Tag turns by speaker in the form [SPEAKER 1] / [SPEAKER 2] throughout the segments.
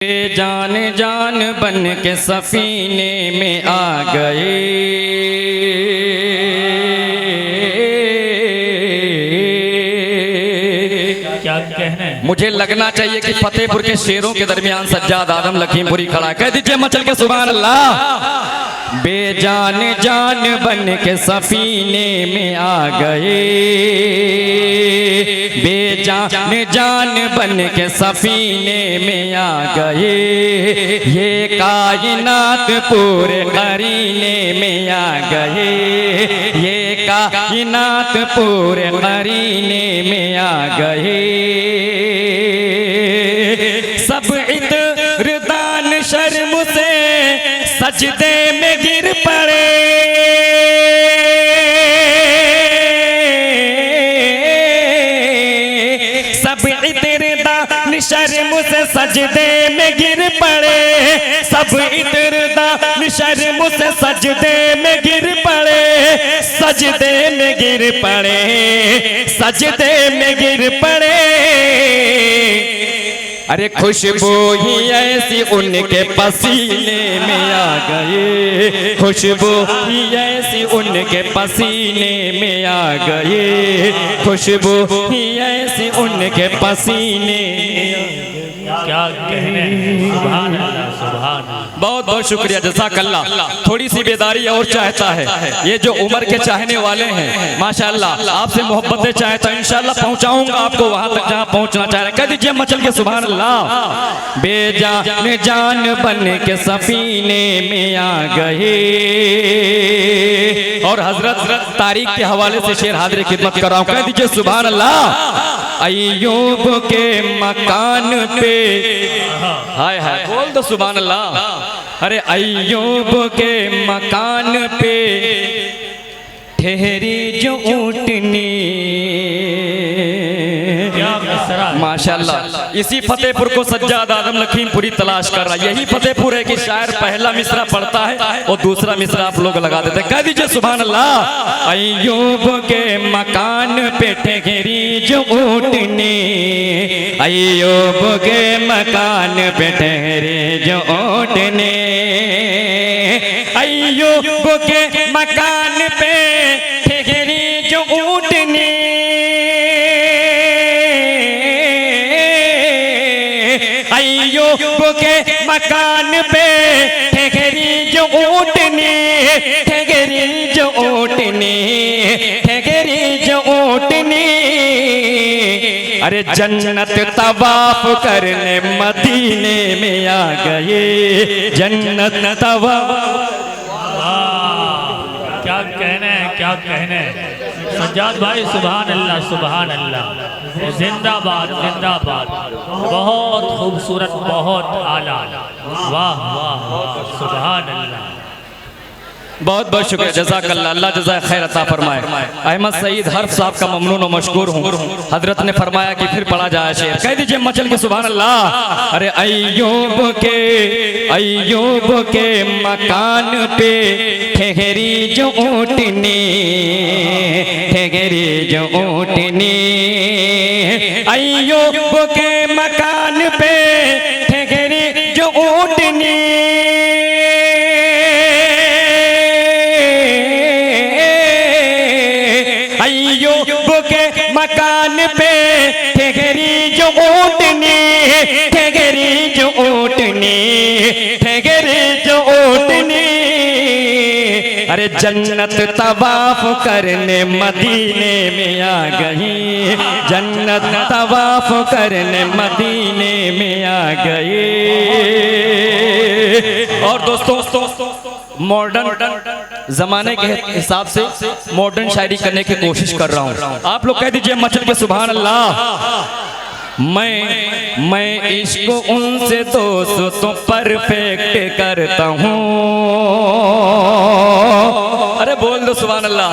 [SPEAKER 1] जान जान बन के सफीने में आ गए।
[SPEAKER 2] क्या कहना है?
[SPEAKER 1] मुझे लगना चाहिए कि फतेहपुर के शेरों के दरमियान सज्जाद आदम लखीमपुरी खड़ा। कह दीजिए मचल के सुभान अल्लाह। बेजान जान बन के सफीने में आ गए, बेजान जान बन के सफीने में आ गए। ये कायनात पूरे करीने में आ गए, ये कायनात पूरे करीने में आ गए। सब इतरदान शर्म से सजदे में गिर पड़े, सब इतरदान शर्म से सजदे में गिर पड़े, सब इतरदान शर्म से सजदे में गिर पड़े, सजदे में गिर पड़े, सजदे में गिर पड़े। अरे खुशबू ही ऐसी उनके पसीने में आ गए, खुशबू ही ऐसी उनके पसीने में आ गए, खुशबू ही ऐसी उनके पसीने।
[SPEAKER 2] क्या कहने? सुभान अल्लाह, सुभान अल्लाह।
[SPEAKER 1] बहुत बहुत शुक्रिया, जज़ाकल्लाह। थोड़ी सी बेदारी और चाहता है, ये जो उम्र के चाहने वाले हैं माशाअल्लाह, आपसे मोहब्बतें चाहता है, इंशाअल्लाह पहुंचाऊंगा आपको वहां तक जहां पहुंचना चाह रहे हैं। कह दीजिए मचल के सुभान अल्लाह। बेजान जान बन के सफीने में आ गए। और हजरत तारीख के हवाले से शेर हाजिर खिदमत कर रहा हूं। कह दीजिए सुभान अल्लाह। अय्यूब के मकान पे, हाय हाय बोल दो सुभान अल्लाह। अरे अय्यूब के मकान पे ठहरी जो ऊँटनी, माशाअल्लाह। इसी फतेहपुर को सज्जाद आदम लखीमपुरी तलाश कर रहा है। यही फतेहपुर है कि शायर पहला मिसरा पढ़ता है और दूसरा मिसरा आप लोग लगा देते हैं। कह दीजिए सुभान अल्लाह। अय्यूब के मकान पे ठहरी जो ऊँटनी, अय्यूब के मकान पे ठहरी जो ऊँटनी, अय्यूब के मकान पे ठहरी जो ऊँटनी, अय्यूब के मकान पे ठहरी जो ऊँटनी, ठहरी जो ऊँटनी, ठहरी जो ऊँटनी। अरे जन्नत तवाफ करने मदीने में आ गए, जन्नत तवाफ।
[SPEAKER 2] क्या कहना है? क्या कहना है? सज्जाद भाई सुभान अल्लाह, सुभान अल्लाह। जिंदाबाद, जिंदाबाद। बहुत खूबसूरत, बहुत आला। वाह वाह वाह, सुभान अल्लाह।
[SPEAKER 1] बहुत बहुत शुक्रिया, जज़ाकल्लाह। अल्लाह जज़ाए खैर अता फरमाए। अहमद सईद हर्फ साहब का ममनून और मशकूर हूँ। हजरत ने फरमाया कि फिर पढ़ा जाए शेर। कह दीजिए मचल के सुभान अल्लाह। अरे अय्यूब के मकान पे ठहरी जो ऊँटनी, ठहरी जो ऊँटनी, अय्यूब के मकान पे ठहरी जो ऊँटनी, अय्यूब के मकान पे ठहरी जो ऊँटनी, ठहरी जो ऊँटनी, ठहरी जो ऊँटनी। अरे जन्नत तवाफ करने मदीने में आ गई, जन्नत तवाफ करने मदीने में आ गए। और दोस्तों मॉडर्न जमाने के हिसाब से मॉडर्न शायरी करने की कोशिश कर रहा हूँ। आप लोग कह दीजिए मचल के सुभान अल्लाह। मैं इश्क उनसे दोस्तों परफेक्ट करता हूँ। अरे बोल दो सुभान अल्लाह।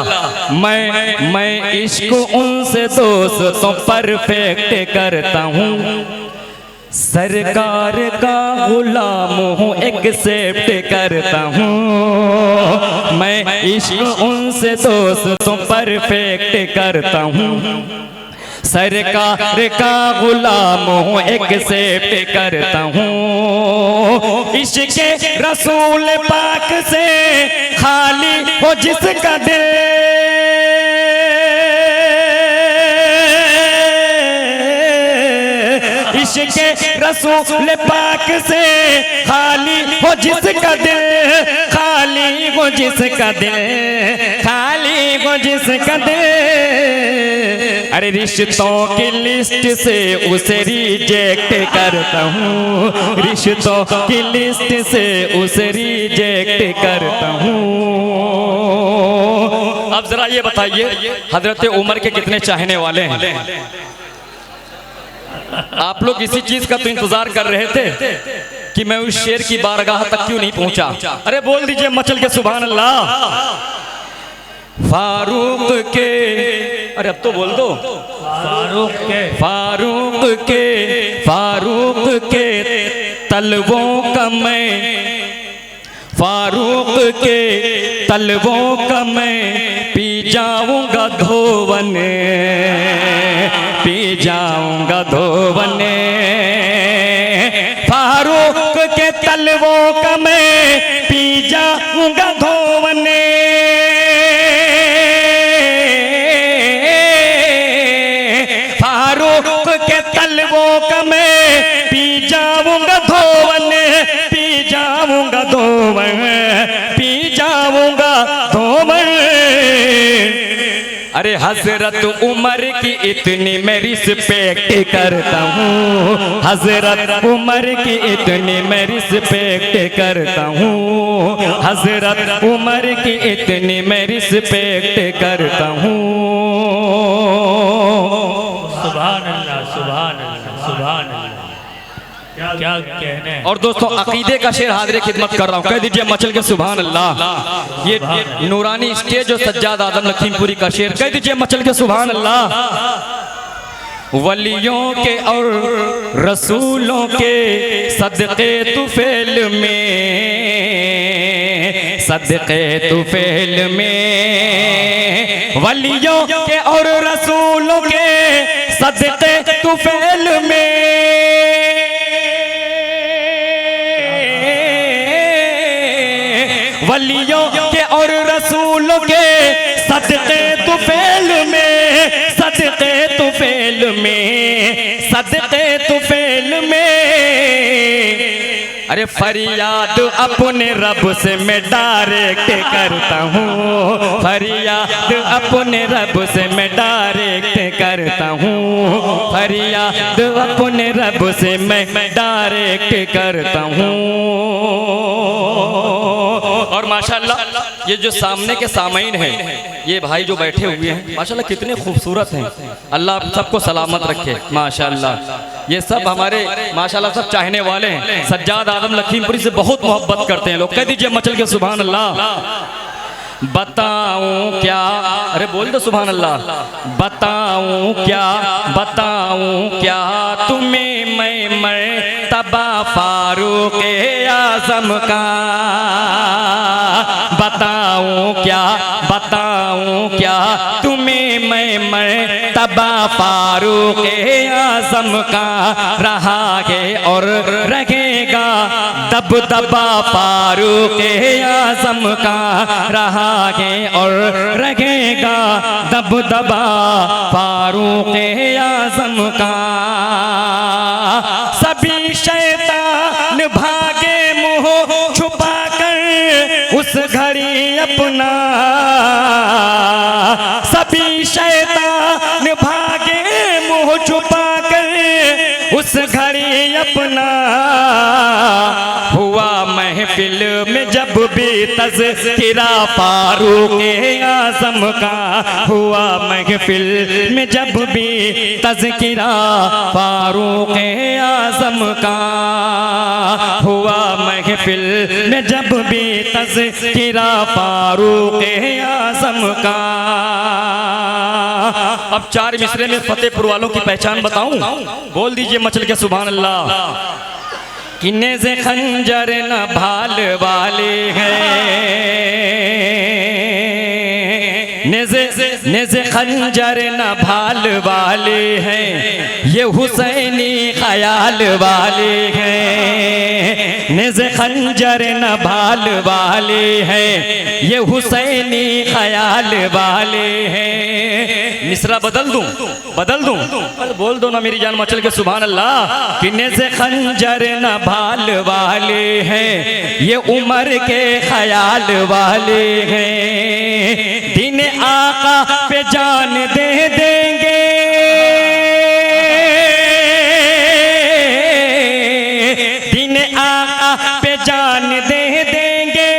[SPEAKER 1] मैं इश्क उनसे दोस्तों परफेक्ट करता हूँ। सरकार का गुलाम हूँ, एक्सेप्ट करता हूँ। मैं इश्क उनसे दोस्तों परफेक्ट करता हूँ। सरकार का गुलाम हूँ एक से करता हूँ इश्क़ रसूल पाक से खाली हो जिसका दिल इश्क़ रसूल पाक से खाली हो जिसका दिल खाली हो जिसका दिल खाली हो जिसका दिल अरे रिश्तों की लिस्ट से उसे रिजेक्ट करता हूँ रिश्तों की लिस्ट से उसे रिजेक्ट करता हूँ। अब जरा ये बताइए हजरत उमर के कितने चाहने वाले हैं? आप लोग इसी चीज का तो इंतजार कर रहे थे कि मैं उस शेर की बारगाह तक क्यों नहीं पहुंचा। अरे बोल दीजिए मचल के सुभान अल्लाह। फारूक के, अरे अब तो बोल दो, फारूक के तलवों का मैं, फारूक के तलवों का मैं पी जाऊंगा धोवन, पी जाऊंगा धोवन। फारूक के तलवों का मैं पी जाऊंगा धोवन। फारूक के तलवों का मैं पी जाऊंगा धोवन, पी जाऊंगा धोवन, पी जाऊंगा धोवन। अरे हजरत उमर की इतनी मैं रिस्पेक्ट करता हूँ, हजरत उमर की इतनी मैं रिस्पेक्ट करता हूँ, हजरत उमर की इतनी मैं रिस्पेक्ट करता हूँ।
[SPEAKER 2] सुभान अल्लाह, सुभान अल्लाह, सुभान अल्लाह। क्या कहने।
[SPEAKER 1] और दोस्तों अकीदे का शेर हाजिर खिदमत कर रहा हूँ, कह दीजिए मचल के सुभान अल्लाह। ये नूरानी स्टेज और सज्जाद आदम लखीमपुरी का शेर, कह दीजिए मचल के सुभान अल्लाह। वलियों के और रसूलों के सदक़े तुफैल में, सदक़े तुफैल में, वलियों के और रसूलों के सदक़े तुफैल में, वलियों के और रसूलों के सदक़े तुफैल में, सदक़े तुफैल में, सदक़े तुफैल में। अरे फरियाद अपने रब से मैं डायरेक्ट करता हूँ, फरियाद अपने रब से मैं डायरेक्ट करता हूँ, फरियाद अपने रब से मैं डायरेक्ट करता हूँ। और माशाल्लाह ये जो सामने के सामईन हैं, ये भाई जो बैठे हुए हैं माशाल्लाह कितने खूबसूरत हैं, अल्लाह सबको सलामत रखे माशाल्लाह। ये सब हमारे माशाल्लाह सब चाहने वाले हैं, सज्जाद आदम लखीमपुरी से बहुत मोहब्बत करते हैं लोग, कह दीजिए मचल के सुभान अल्लाह। बताऊं क्या, अरे बोल दो सुभान अल्लाह। बताऊं क्या, बताऊं क्या तुम्हें मैं मर्तबा फारूक आज़म का, बताऊं क्या, बताऊं क्या तुम्हें मैं मर्तबा फारूक आज़म का, रहा है और रहेगा दबदबा फारूक आज़म का, रहा है और रहेगा दबदबा फारूक आज़म का। सभी शैतान भागे मुँह छुपा कर उस घड़ी अपना, सभी शैतान भागे मुँह छुपा कर उस घड़ी अपना। हुआ महफिल में जब भी तज़किरा फारूक आज़म का, हुआ महफिल में जब भी तज़किरा फारूक आज़म का, हुआ महफिल में जब भी तज़किरा फारूक आज़म का। अब चार मिसरे में फतेहपुर वालों की पहचान बताऊं, बोल दीजिए मचल के सुभान अल्लाह। कि नेज़े खंजर न भाल वाले हैं, नेज़े नेज़े खंजर न भाल वाले हैं, ये हुसैनी ख्याल वाले हैं। नेज़े खंजर न भाल वाले हैं, ये हुसैनी ख्याल वाले हैं। मिसरा बदल दूं? बोल दो ना मेरी जान मचल के सुभान अल्लाह। कि नेज़े खंजर न भाल वाले हैं, ये उमर के ख्याल वाले हैं। दिन आका पे जान दे देंगे, दिन आका पे जान दे देंगे,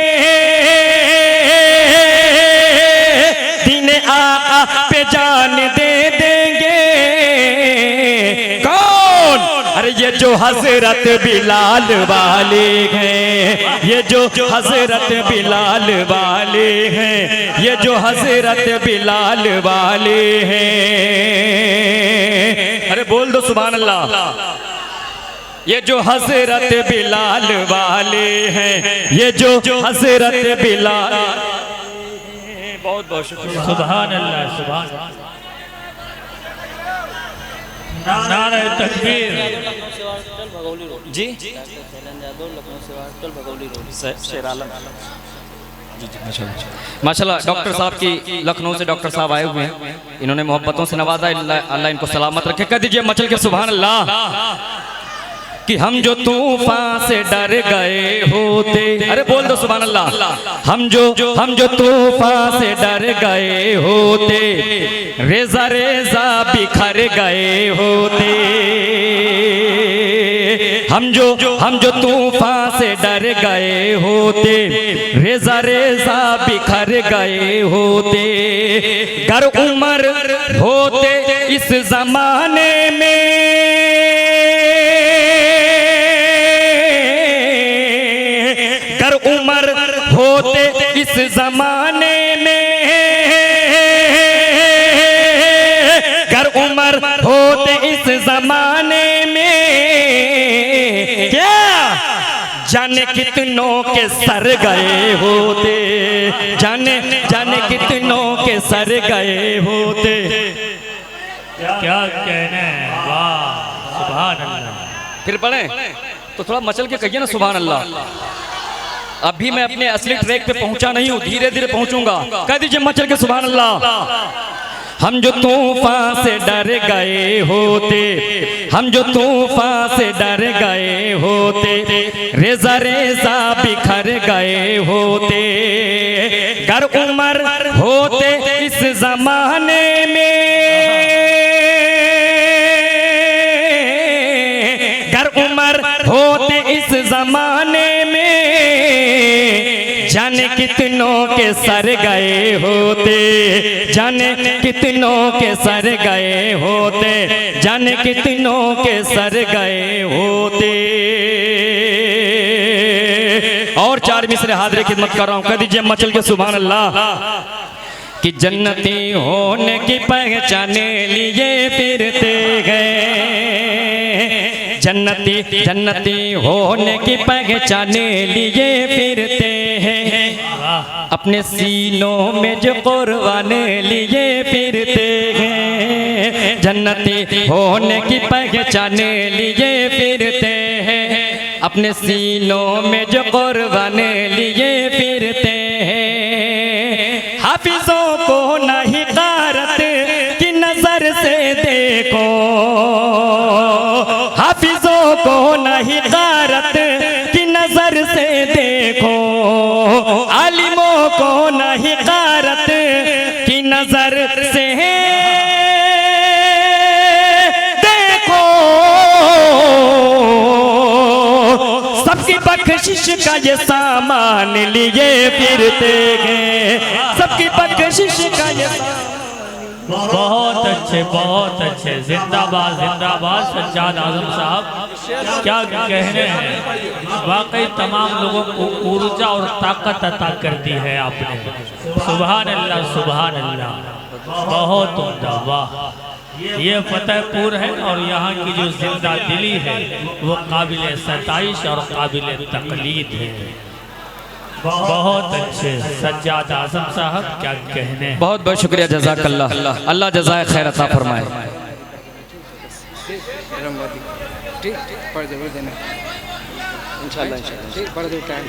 [SPEAKER 1] दिन आका पे जान दे देंगे। कौन? अरे ये जो हजरत बिलाल वाले हैं, ये जो हजरत बिलाल वाले हैं, ये जो हजरत बिलाल वाले हैं। अरे बोल दो सुभान अल्लाह। ये जो हजरत बिलाल वाले हैं, ये जो हजरत बिलाल। बहुत बहुत शुक्रिया।
[SPEAKER 2] सुभान अल्लाह, सुभान। नारे तकबीर।
[SPEAKER 1] जी माशाल्लाह। डॉक्टर साहब की लखनऊ से डॉक्टर साहब आए हुए हैं, इन्होंने मोहब्बतों से नवाजा। अल्लाह इनको सलामत रखे। कह दीजिए मचल के सुभान अल्लाह। कि हम जो तूफान से डर गए होते, अरे बोल दो सुभान अल्लाह। हम जो तूफान से डर गए होते, रेजा रेजा बिखर गए होते। हम जो तूफान से डर गए होते, रेजा रेजा बिखर गए होते। गर उमर होते इस जमाने में, गर उमर होते इस जमाने में, गर उमर होते इस जमाने में, क्या जाने कितनों के सर गए होते, जाने कितनों के सर गए होते।
[SPEAKER 2] क्या कहने, वाह सुभान अल्लाह।
[SPEAKER 1] फिर पढ़े तो थोड़ा मचल के कहिए ना सुभान अल्लाह। अभी मैं अपने असली ट्रैक पे पहुंचा नहीं हूं, धीरे धीरे पहुंचूंगा। कह दीजिए मचल के सुभान अल्लाह। हम जो तूफान से डर गए होते, हम जो तूफान से डर गए होते, रेजा रेजा बिखर गए होते। गर उमर होते इस जमाने में, गर उमर होते इस जमाने में, जाने कितनों के सर गए होते, जाने कितनों के सर गए होते, जाने कितनों के सर गए होते। और चार मिसरे हाजिर खिदमत कर रहा हूं। कह दीजिए मचल के सुभान अल्लाह। कि जन्नती होने की पहचाने लिए फिरते गए, जन्नती होने की पहचाने लिए फिरते हैं। अपने सीनों में जो कुर्बाने लिए फिरते हैं, जन्नती होने की पहचाने लिए फिरते हैं। अपने सीनों में जो कुर्बाने लिए फिरते हैं। हाफिजों को नहीं गारत की नजर से देखो, हाफिजों को नहीं गारत की नजर से देखो, आलिमों को नहीं गारत की नजर से देखो। सबकी बख्शिश का ये सामान लिए फिरते गए, सबकी बख्शिश का ये।
[SPEAKER 2] बहुत अच्छे, जिंदाबाद जिंदाबाद सज्जाद आजम साहब। क्या कहने हैं, वाकई तमाम लोगों को ऊर्जा और ताकत अता कर दी है आपने। सुभान अल्लाह, सुभान अल्लाह, बहुत उम्दा, वाह। ये फतेहपुर है और यहाँ की जो जिंदा दिली है वो काबिल सताइश और काबिल तकलीद है। बहुत अच्छे सज्जाद आजम साहब, क्या कहने हैं।
[SPEAKER 1] बहुत बहुत शुक्रिया, जज़ाकल्लाह, अल्लाह जज़ाए खैर अता फरमाए।
[SPEAKER 3] ठीक पढ़ दे देना इंशाल्लाह ठीक पढ़ दो टाइम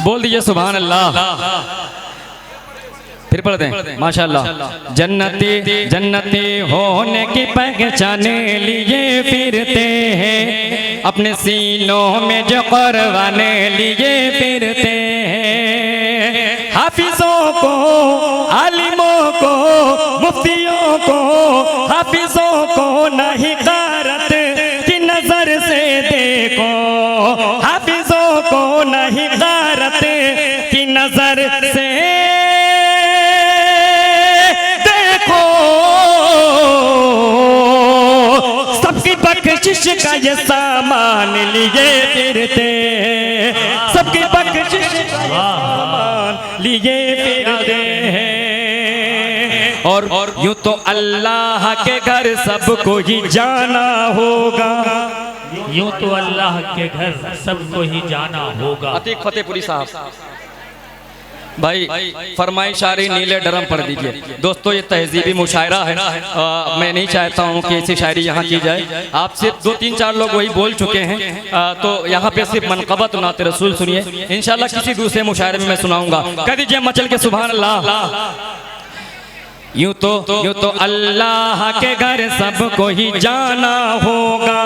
[SPEAKER 1] बोल दीजिए सुभान अल्लाह, फिर पढ़ दें माशाल्लाह। जन्नती जन्नती होने की पहचान लिए फिरते हैं, अपने सीनों में जो करवाने लिए फिरते हैं। हाफिजों को, आलिमों को, मुफ्तियों को, हाफिजों को नहीं गारत की नजर से देखो, हाफिजों को नहीं गारत की नजर से देखो। सबकी बख्शिश का ये सामान लिए फिरते, सबकी बख्शिश का ये सामान लिए फिरते हैं। और यूं तो अल्लाह के घर सबको ही जाना होगा,
[SPEAKER 2] यूं तो अल्लाह के घर सबको ही जाना होगा।
[SPEAKER 1] अतीक फतेहपुरी साहब भाई फरमाइश आ रही, नीले ड्रम पढ़ दीजिए। दोस्तों ये तहजीबी मुशायरा है, मैं नहीं चाहता हूँ कि ऐसी शायरी यहाँ की जाए। आप सिर्फ 2-3-4 लोग वही बोल चुके हैं, तो यहाँ पे सिर्फ मनक़बत नात रसूल सुनिए, इंशाल्लाह किसी दूसरे मुशायरे में मैं सुनाऊंगा। कह दीजिए मचल के सुभान अल्लाह। यूं तो अल्लाह के घर सबको ही जाना होगा,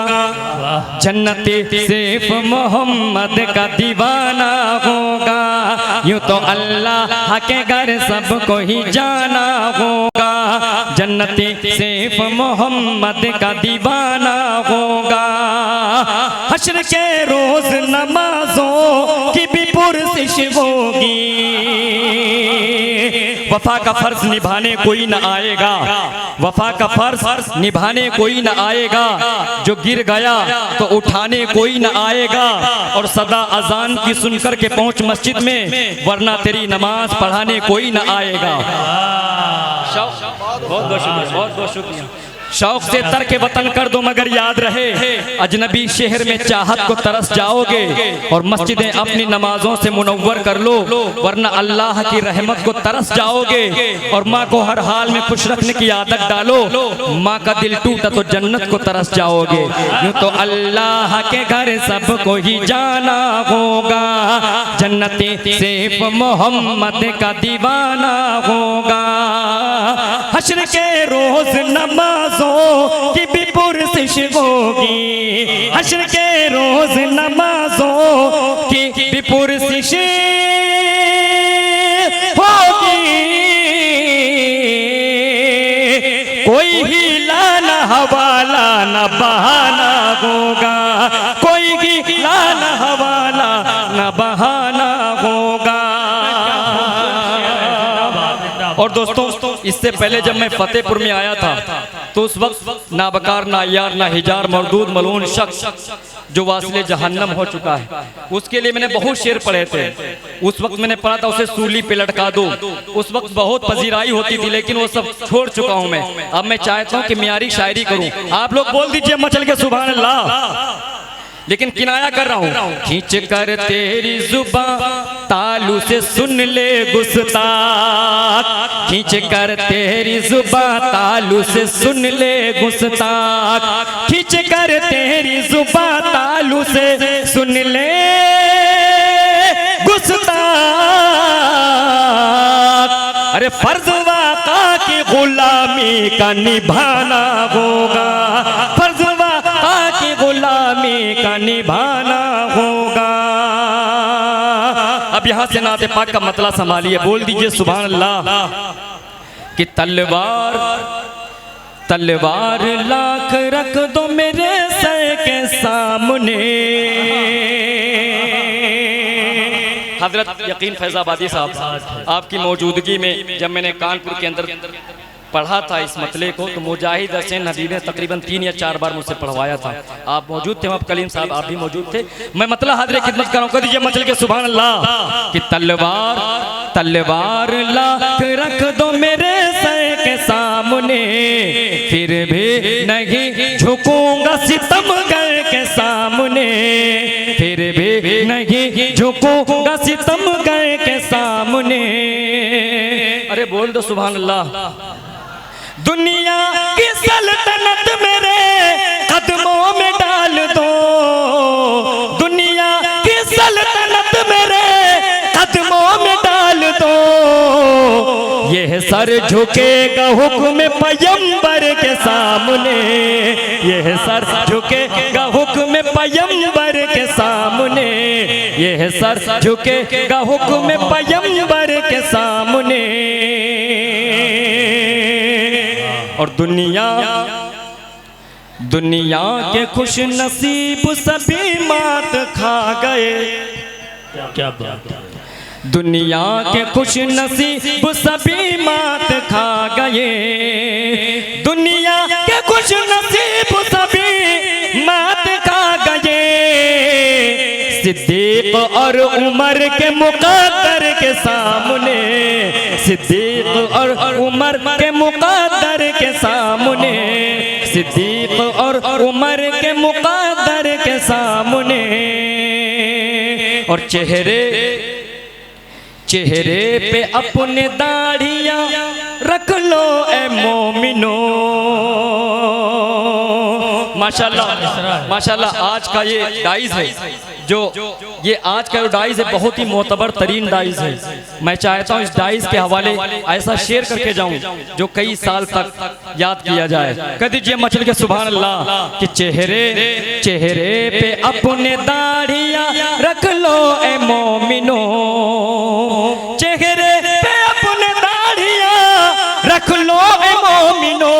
[SPEAKER 1] जन्नती सिर्फ मोहम्मद का दीवाना होगा। यूं तो अल्लाह के घर सबको ही जाना होगा, जन्नती सिर्फ मोहम्मद का दीवाना होगा। हश्र के रोज नमाजों की भी पुरसिश होगी, वफा का फर्ज निभाने कोई न आएगा, वफा का फर्ज निभाने कोई न आएगा। जो गिर गया तो उठाने कोई न आएगा, और सदा अजान की सुनकर के पहुंच मस्जिद में, वरना तेरी नमाज पढ़ाने कोई न आएगा। बहुत बहुत शुक्रिया। शौक से तर्क वतन कर दो मगर याद रहे, अजनबी शहर में चाहत को तरस जाओगे, और मस्जिदें अपनी नमाजों से मुनव्वर कर लो, वरना अल्लाह की रहमत को तरस जाओगे। और माँ को हर हाल में खुश रखने की आदत डालो, माँ का दिल टूटा तो जन्नत को तरस जाओगे। यूं तो अल्लाह के घर सबको ही जाना होगा, जन्नती सिर्फ मोहम्मद का दीवाना होगा। हश्र के रोज नमाजों की भी पुरसिश होगी, हश्र के रोज नमाजों की भी पुरसिश होगी। कोई हीला न हवाला न बहाना होगा, कोई हीला न हवाला न बहाना होगा। और दोस्तों इससे पहले जब मैं फतेहपुर में आया था तो उस वक्त ना बकार ना यार ना हिजार मरदूद मलून शख्स जो वासिले जहन्नम हो चुका है, उसके लिए मैंने बहुत शेर पढ़े थे। उस वक्त मैंने पढ़ा था उसे सूली पे लटका दो, उस वक्त बहुत पजीराई होती थी, लेकिन वो सब छोड़ चुका हूं मैं। अब मैं चाहता हूं कि म्यारी शायरी करूं। आप लोग बोल दीजिए मचल के सुभान अल्लाह। लेकिन किनाया कर रहा हूं, खींच कर तेरी जुबां तालू से सुन ले गुस्ताख, खींच कर तेरी जुबां तालू से सुन ले गुस्ताख, खींच कर तेरी जुबां तालू से सुन ले गुस्ताख। अरे फर्ज वाका की गुलामी का निभाना होगा, फर्ज वाका की गुलामी का निभाना होगा। अब यहां से नाते पाक का मतला संभालिए, बोल दीजिए सुभान अल्लाह। कि तलवार तलवार लाख रख दो मेरे सर के सामने। हजरत यकीन फैजाबादी साहब आपकी मौजूदगी में जब मैंने कानपुर के अंदर पढ़ा था इस मतले को, तो मुजाहिद हसैन हबीब ने तकरीबन 3 या 4 बार मुझसे पढ़वाया था। आप मौजूद थे, आप कलीम साहब आप भी मौजूद थे। मैं मतला हाज़िर खिदमत कर रहा हूं, कर दीजिए मचल के सुभान अल्लाह। कि तलवार तलवार लाख रख दो मेरे सर के सामने, फिर भी नहीं झुकूंगा सितमगर के सामने, फिर भी भी नहीं झुकूंगा सितमगर के सामने। अरे बोल दो सुभान अल्लाह। दुनिया की सल्तनत मेरे कदमों में डाल दो, दुनिया की सल्तनत मेरे कदमों में डाल दो। यह सर झुकेगा हुक्म पैगंबर के सामने, यह सर झुकेगा हुक्म पैगंबर के सामने, यह सर झुकेगा हुक्म पैगंबर के सामने। और दुनिया के खुश नसीब सभी मात खा गए।
[SPEAKER 2] क्या बात है।
[SPEAKER 1] दुनिया के खुश नसीब सभी मात खा गए, दुनिया के खुश नसीब सभी मात खा गए। सिद्दीक और उमर के मुक़द्दर के सामने, सिद्दीक और उमर के मुक़द्दर के सामने, सिद्दीक और उमर के मुक़द्दर के सामने। और चेहरे पे अपने दाढ़ियाँ रख लो ए मोमिनो। माशाल्लाह माशाल्लाह। आज का ये डाइज है, जो ये आज का डाइज है, बहुत ही मोतबर तरीन डाइज है। मैं चाहता हूँ इस डाइज के हवाले ऐसा शेयर करके जाऊं जो कई साल तक याद किया जाए। कह दीजिए मचल के सुभान अल्लाह कि चेहरे पे अपने दाढ़ियाँ रख लो ए मोमिनो, चेहरे पे अपने दाढ़ियाँ रख लो ए मोमिनो।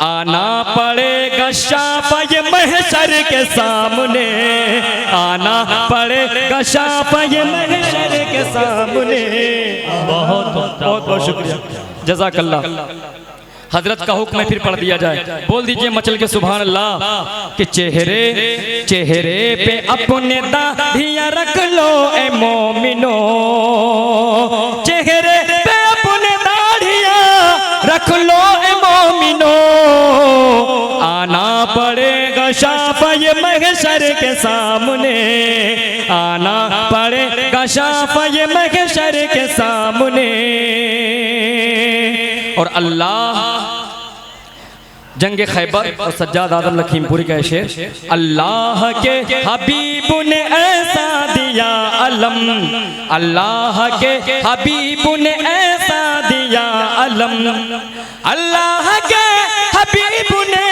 [SPEAKER 1] आना पड़ेगा शाफ़े महशर के सामने, आना पड़ेगा शाफ़े महशर के सामने।
[SPEAKER 2] बहुत बहुत
[SPEAKER 1] शुक्रिया, जज़ाकल्लाह। हजरत का हुक्म फिर पढ़ दिया जाए। बोल दीजिए मचल के सुभान अल्लाह कि चेहरे पे अपने दाढ़ियाँ रख लो ए मोमिनो, चेहरे पे अपने दाढ़ियाँ रख लो ए मोमिनो। आना पड़ेगा शाफ़े महशर के सामने, आना पड़ेगा शाफ़े महशर के सामने। और अल्लाह जंग खैबर और सज्जाद आदम लखीमपुरी का शेर, अल्लाह के हबीब ने ऐसा दिया अलम, अल्लाह के हबीब ने ऐसा दिया अलम, अल्लाह के हबीब ने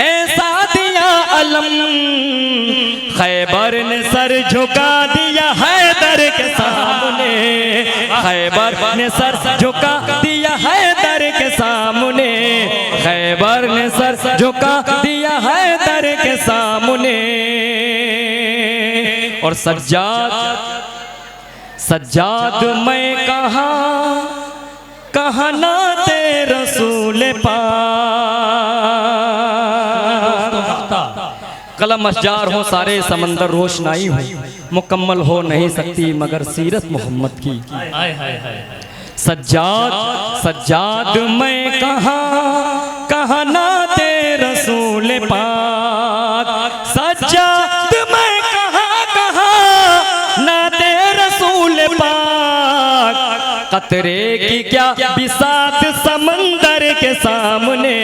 [SPEAKER 1] ऐसा दिया अलम। खैबर ने सर झुका दिया हैदर के सामने, खैबर ने सर झुका दिया हैदर के सामने, खैबर ने सर झुका दिया हैदर के सामने। और सज्जाद मैं कहाँ नाते रसूल पाक। कलम अशजार हो सारे समंदर रोशनाई हो, मुकम्मल हो नहीं सकती मगर सीरत मोहम्मद की। सज्जाद मैं कहाँ नाते रसूल पाक, सज्जाद मैं कहाँ नाते रसूल पाक। कतरे की क्या बिसात समंदर के सामने,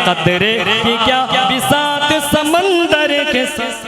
[SPEAKER 1] कतरे की क्या बिसात समंदर के सामने।